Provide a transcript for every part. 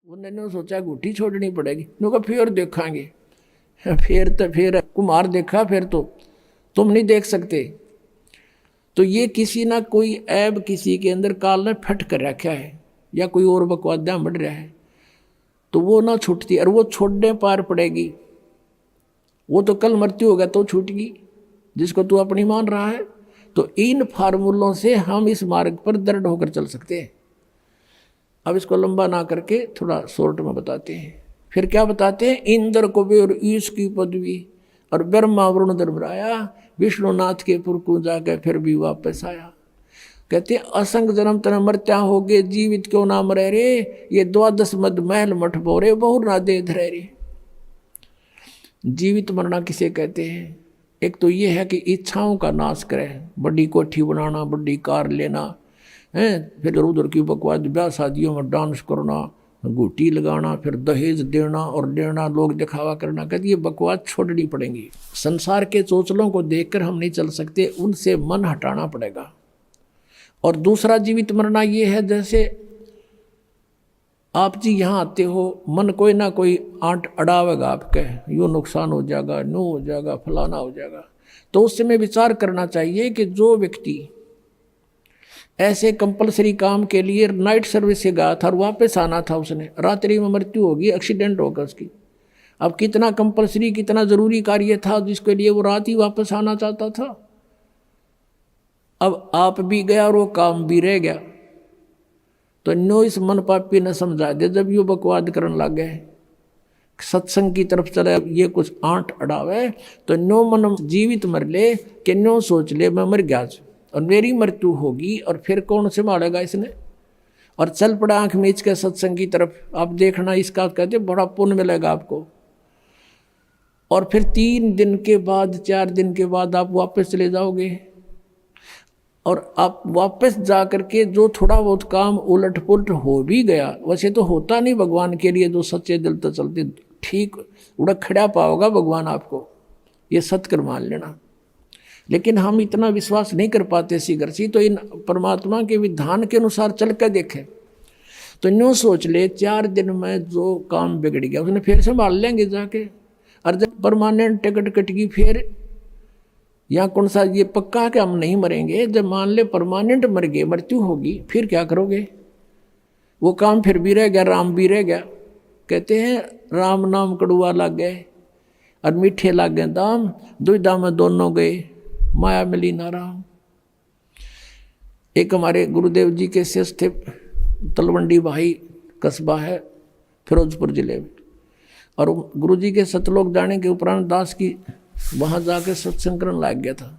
उन्होंने सोचा गुट्टी छोड़नी पड़ेगी, उन्होंने कहा फिर देखांगे। फिर कुम्हार देखा, फिर तो तुम नहीं देख सकते। तो ये किसी ना कोई ऐब किसी के अंदर काल ने फट कर रखा है, या कोई और बकवादा बढ़ रहा है, तो वो ना छूटती, और वो छोड़ने पार पड़ेगी। वो तो कल मृत्यु होगा तो छूटेगी, जिसको तू अपनी मान रहा है। तो इन फार्मूलों से हम इस मार्ग पर दृढ़ होकर चल सकते हैं। अब इसको लंबा ना करके थोड़ा शॉर्ट में बताते हैं। फिर क्या बताते हैं? इंद्र कुबेर ईश की पदवी और ब्रह्मा वरुण धर्मराया विष्णुनाथ के पुर को जाकर फिर भी वापस आया। कहते हैं असंग जन्म तना मरत्या हो गए, जीवित क्यों ना मरे रे, ये द्वादश मद महल मठ बोरे बहुर ना दे धरे रे। जीवित मरना किसे कहते हैं? एक तो ये है कि इच्छाओं का नाश करें, बड़ी कोठी बनाना, बड़ी कार लेना है, फिर उधर की बकवाद ब्याह शादियों में डांस करना, गुटी लगाना, फिर दहेज देना और लेना, लोग दिखावा करना। कहते ये बकवाद छोड़नी पड़ेंगी। संसार के चोचलों को देखकर हम नहीं चल सकते, उनसे मन हटाना पड़ेगा। और दूसरा जीवित मरना ये है, जैसे आप जी यहाँ आते हो, मन कोई ना कोई आंट अड़ावेगा आपके, यूँ नुकसान हो जाएगा, नो हो जाएगा, फलाना हो जाएगा। तो उस समय विचार करना चाहिए कि जो व्यक्ति ऐसे कंपलसरी काम के लिए नाइट सर्विस से गया था और वापस आना था, उसने रात्रि में मृत्यु होगी, एक्सीडेंट होगा उसकी। अब कितना कंपलसरी, कितना ज़रूरी कार्य था जिसके लिए वो रात ही वापस आना चाहता था। अब आप भी गया और वो काम भी रह गया। तो नो इस मन पापी ने समझा दे, जब ये बकवाद करने लग गए, सत्संग की तरफ चले, ये कुछ आंट अड़ावे, तो नो मन जीवित मर ले कि नो सोच ले मैं मर गया और मेरी मृत्यु होगी, और फिर कौन संभालेगा इसने। और चल पड़ा आंख मीच के सत्संग की तरफ। आप देखना, इसका कहते बड़ा पुण्य मिलेगा आपको। और फिर 3 दिन के बाद, 4 दिन के बाद आप वापस चले जाओगे, और आप वापस जा करके जो थोड़ा बहुत काम उलट पुलट हो भी गया, वैसे तो होता नहीं भगवान के लिए, जो सच्चे दिल तो चलते ठीक उड़क खड़ा पाओगा भगवान आपको, ये सत्कर मान लेना। लेकिन हम इतना विश्वास नहीं कर पाते शीघ्र सी। तो इन परमात्मा के विधान के अनुसार चल कर देखें, तो न्यू सोच ले 4 दिन में जो काम बिगड़ गया उसने फिर संभाल लेंगे जाके। और जब परमानेंट टिकट कटेगी फिर, या कौन सा ये पक्का है कि हम नहीं मरेंगे, जब मान ले परमानेंट मर गए, मृत्यु होगी, फिर क्या करोगे? वो काम फिर भी रह गया, राम भी रह गया। कहते हैं राम नाम कड़ुआ लग गए और मीठे लग गए दाम, दुविधा में दोनों गए, माया मिली ना राम। एक हमारे गुरुदेव जी के शिष्य थे, तलवंडी भाई कस्बा है फिरोजपुर जिले में, और गुरु जी के सतलोक जाने के उपरांत दास की वहाँ जाकर सत्संग करने लग गया था।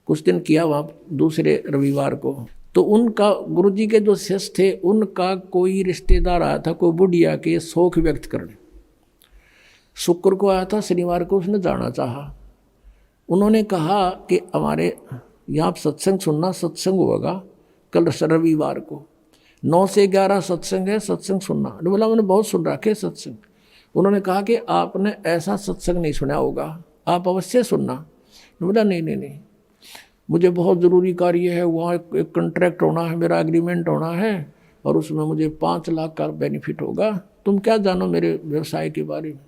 कुछ दिन किया वहाँ, दूसरे रविवार को। तो उनका गुरुजी के जो शिष्य थे, उनका कोई रिश्तेदार आया था, कोई बुढ़िया के शौक व्यक्त करने। शुक्र को आया था, शनिवार को उसने जाना चाहा। उन्होंने कहा कि हमारे यहाँ सत्संग सुनना, सत्संग होगा कल रविवार को 9 से 11 सत्संग है, सत्संग सुनना। बोला मैंने बहुत सुन रखे सत्संग। उन्होंने कहा कि आपने ऐसा सत्संग नहीं सुना होगा, आप अवश्य सुनना। बोला नहीं, मुझे बहुत ज़रूरी कार्य है, वहाँ एक कॉन्ट्रैक्ट होना है, मेरा एग्रीमेंट होना है, और उसमें मुझे 5 लाख का बेनिफिट होगा। तुम क्या जानो मेरे व्यवसाय के बारे में।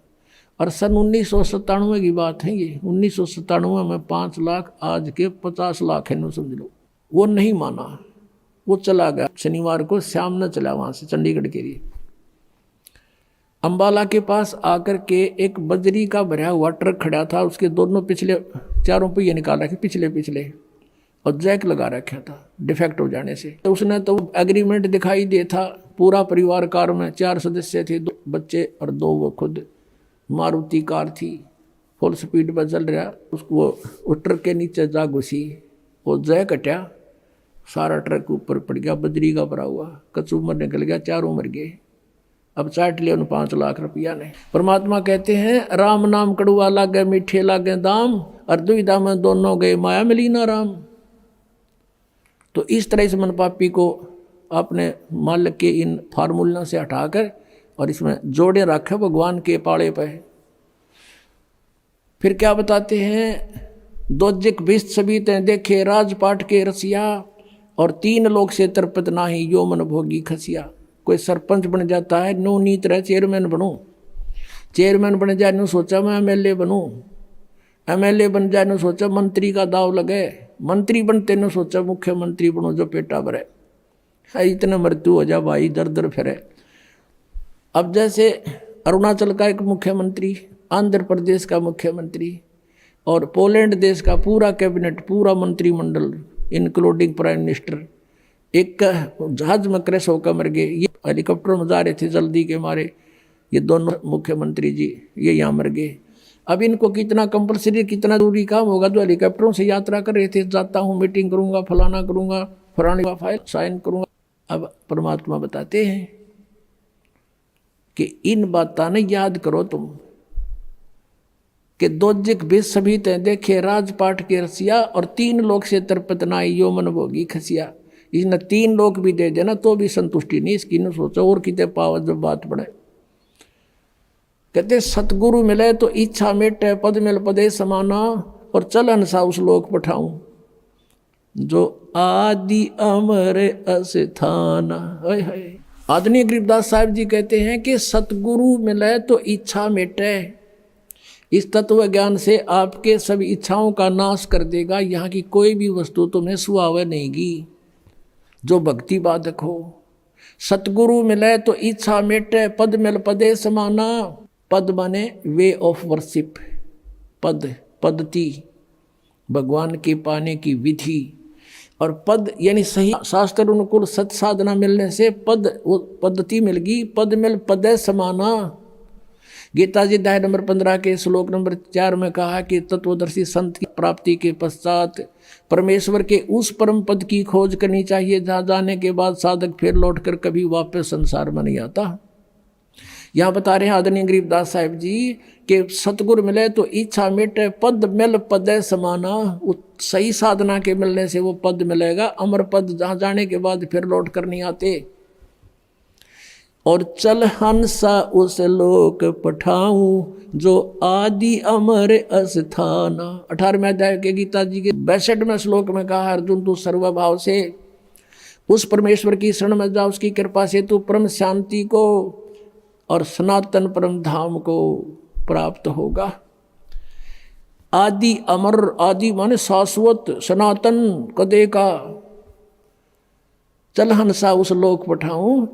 और सन 1997 की बात है ये, 1997 में 5 लाख, आज के 50 लाख है, नो समझ लो। वो नहीं माना, वो चला गया। शनिवार को शाम न चला वहाँ से चंडीगढ़ के लिए। अम्बाला के पास आकर के एक बजरी का भरा हुआ ट्रक खड़ा था, उसके दोनों पिछले 4 पहिए निकाल रखे, पिछले, और जैक लगा रखा था डिफेक्ट हो जाने से। तो उसने तो एग्रीमेंट दिखाई दे था, पूरा परिवार कार में 4 सदस्य थे, 2 बच्चे और 2 वो खुद। मारुति कार थी, फुल स्पीड पर चल रहा, उसको उस ट्रक के नीचे जा घुसी, वो जैक हटा, सारा ट्रक ऊपर पड़ गया, बजरी का भरा हुआ, कचूमर निकल गया, 4 मर गए। अब चाट लिया उन 5 लाख रुपया ने। परमात्मा कहते हैं राम नाम कड़ुआ लागे, मीठे लागे दाम, और दुविधा में दोनों गए, माया मिली ना राम। तो इस तरह से मन पापी को अपने मालिक के इन फार्मूलों से हटाकर और इसमें जोड़े रखे भगवान के पाड़े पे। फिर क्या बताते हैं? दोजिक भिस्त सभी ते देखे राजपाट के रसिया, और 3 लोग से तरपत नाही यो मन भोगी खसिया। कोई सरपंच बन जाता है, नो नीत रहे चेयरमैन बनूं, चेयरमैन बन जाए नो सोचा मैं एमएलए बनूं, एमएलए बन जाए नो सोचा मंत्री का दाव लगे, मंत्री बनते नो सोचा मुख्यमंत्री बनो जो पेटा भरे। इतना मृत्यु हो जा भाई, दर दर फिरे। अब जैसे अरुणाचल का एक मुख्यमंत्री, आंध्र प्रदेश का मुख्यमंत्री और पोलैंड देश का पूरा कैबिनेट, पूरा मंत्रिमंडल इंक्लूडिंग प्राइम मिनिस्टर एक जहाज में क्रैश होकर मर गए। ये हेलीकॉप्टर में जा रहे थे जल्दी के मारे, ये दोनों मुख्यमंत्री जी ये यहाँ मर गए। अब इनको कितना कंपलसरी, कितना जरूरी काम होगा जो हेलीकॉप्टरों से यात्रा कर रहे थे, जाता हूँ मीटिंग करूँगा, फलाना करूँगा, फलाने का फाइल साइन करूँगा। अब परमात्मा बताते हैं कि इन बातों ने याद करो तुम कि दोजिक बेस सभी ते देखे राजपाट के रसिया और 3 लोग से तरपत नाई यो मन भोगी खसिया। इसने 3 लोग भी दे देना तो भी संतुष्टि नहीं इसकी, न सोचो और कितने पावत जब बात पड़े। कहते सतगुरु मिले तो इच्छा मेटे, पद मिल पदे समाना, और चलन सा उस लोक पठाऊं जो आदि अमर अस्थाना। आदरणीय गरीबदास साहब जी कहते हैं कि सतगुरु मिले तो इच्छा मेटे। इस तत्व ज्ञान से आपके सभी इच्छाओं का नाश कर देगा। यहाँ की कोई भी वस्तु तुम्हें सुहावे नहींगी जो भक्ति बाधक हो। सतगुरु मिले तो इच्छा मेटे, पद मिल पदे समाना। पद माने वे ऑफ वर्शिप, पद पद्धति, भगवान के पाने की विधि, और पद यानी सही शास्त्र अनुकूल सत साधना मिलने से पद वो पद्धति मिल गई। पद मिल पदे समाना। गीता जी अध्याय नंबर 15 के श्लोक नंबर 4 में कहा कि तत्वदर्शी संत की प्राप्ति के पश्चात परमेश्वर के उस परम पद की खोज करनी चाहिए जहाँ जाने के बाद साधक फिर लौटकर कभी वापस संसार में नहीं आता। यहाँ बता रहे हैं आदरणीय गरीबदास साहिब जी कि सतगुरु मिले तो इच्छा मिटे, पद मिल पदे समाना। सही साधना के मिलने से वो पद मिलेगा, अमर पद, जहाँ जाने के बाद फिर लौट कर नहीं आते। और चल हंसा उस लोक पठाऊं जो आदि अमर अस्थाना। 18वें अध्याय के गीता जी के 62वें श्लोक में कहा, अर्जुन तू सर्वभाव से उस परमेश्वर की शरण में जा, उसकी कृपा से तू परम शांति को और सनातन परम धाम को प्राप्त होगा। आदि अमर, आदि माने शाश्वत, सनातन कदे का। चल हंसा उस लोक पठाऊं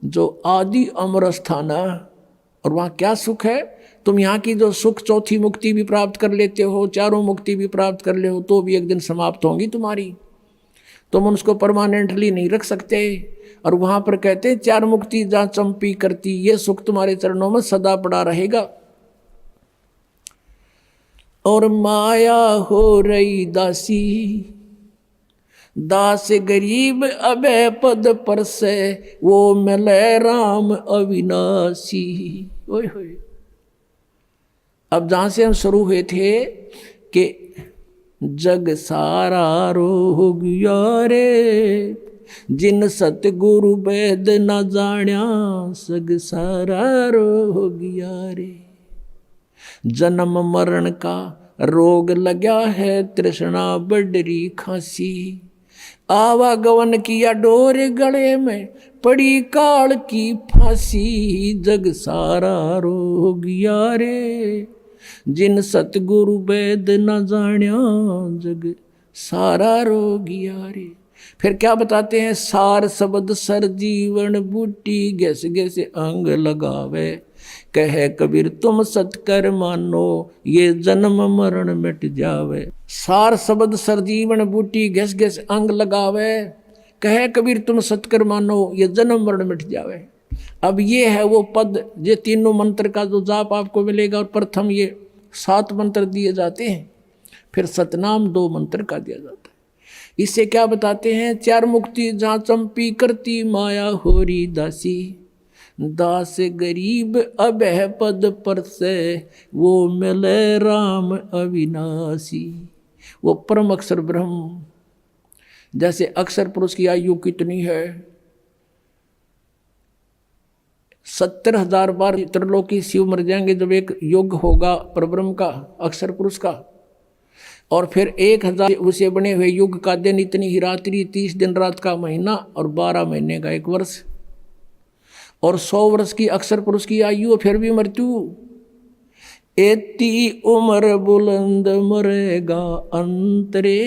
जो आदि अमर स्थाना। और वहाँ क्या सुख है? तुम यहाँ की जो सुख, चौथी मुक्ति भी प्राप्त कर लेते हो, चारों मुक्ति भी प्राप्त कर ले हो, तो भी एक दिन समाप्त होंगी तुम्हारी। तुम उसको परमानेंटली नहीं रख सकते। और वहाँ पर कहते 4 मुक्ति जहाँ चंपी करती, ये सुख तुम्हारे चरणों में सदा पड़ा रहेगा। और माया हो रही दासी, दास गरीब अबे पद पर से, वो मिले राम अविनाशी। ओए होए। अब जहां से हम शुरू हुए थे कि जग सारा रो गया रे, जिन सतगुरु वेद न जाण्या, सग सारा रो गया रे। जन्म मरण का रोग लगा है, तृष्णा बडरी खांसी, आवागवन किया डोर गले में, पड़ी काल की फांसी। जग सारा रो गया रे, जिन सतगुरु वेद न जाण्या, जग सारा रो गया रे। फिर क्या बताते हैं? सार शब्द सर जीवन बूटी, गैस गैस अंग लगावे, कहे कबीर तुम सतकर मानो, ये जन्म मरण मिट जावे। सार शब्द सर जीवन बूटी, गैस गैस अंग लगावे, कहे कबीर तुम सतकर मानो, ये जन्म मरण मिट जावे। अब ये है वो पद, ये तीनों मंत्र का जो जाप आपको मिलेगा। और प्रथम ये 7 मंत्र दिए जाते हैं, फिर सतनाम 2 मंत्र का दिया जाता है। इससे क्या बताते हैं? 4 मुक्ति जहाँ चंपी करती, माया होरी दासी, दास गरीब अबह पद पर से, वो मिले राम अविनाशी। वो परम अक्षर ब्रह्म। जैसे अक्षर पुरुष की आयु कितनी है? 70,000 बार त्रिलोकी शिव मर जाएंगे जब एक युग होगा परब्रह्म का, अक्षर पुरुष का। और फिर 1000 उसे बने हुए युग का दिन, इतनी ही रात्रि, 30 दिन रात का महीना, और 12 महीने का एक वर्ष। और 100 वर्ष की अक्सर पुरुष की आयु फिर भी मृत्यु। एती उम्र बुलंद मरेगा अंतरे,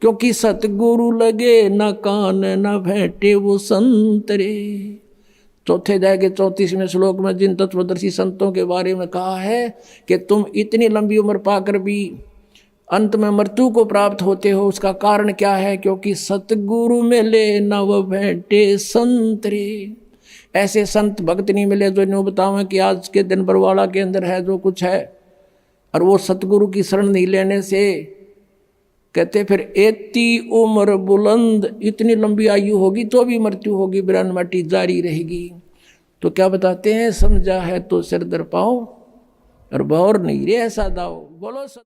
क्योंकि सतगुरु लगे न कान न भेंटे वो संतरे। चौथे अध्याय के 34वें श्लोक में जिन तत्वदर्शी संतों के बारे में कहा है कि तुम इतनी लंबी उम्र पाकर भी अंत में मृत्यु को प्राप्त होते हो, उसका कारण क्या है? क्योंकि सतगुरु मिले न वो भेंटे संतरे। ऐसे संत भक्त नहीं मिले जो इन्हों बतावें कि आज के दिन बरवाड़ा के अंदर है जो कुछ है, और वो सतगुरु की शरण नहीं लेने से कहते फिर एती उम्र बुलंद, इतनी लंबी आयु होगी तो भी मृत्यु होगी, बिरान माटी जारी रहेगी। तो क्या बताते हैं, समझा है तो सिर दर पाओ और बौर नहीं रे ऐसा दाओ। बोलो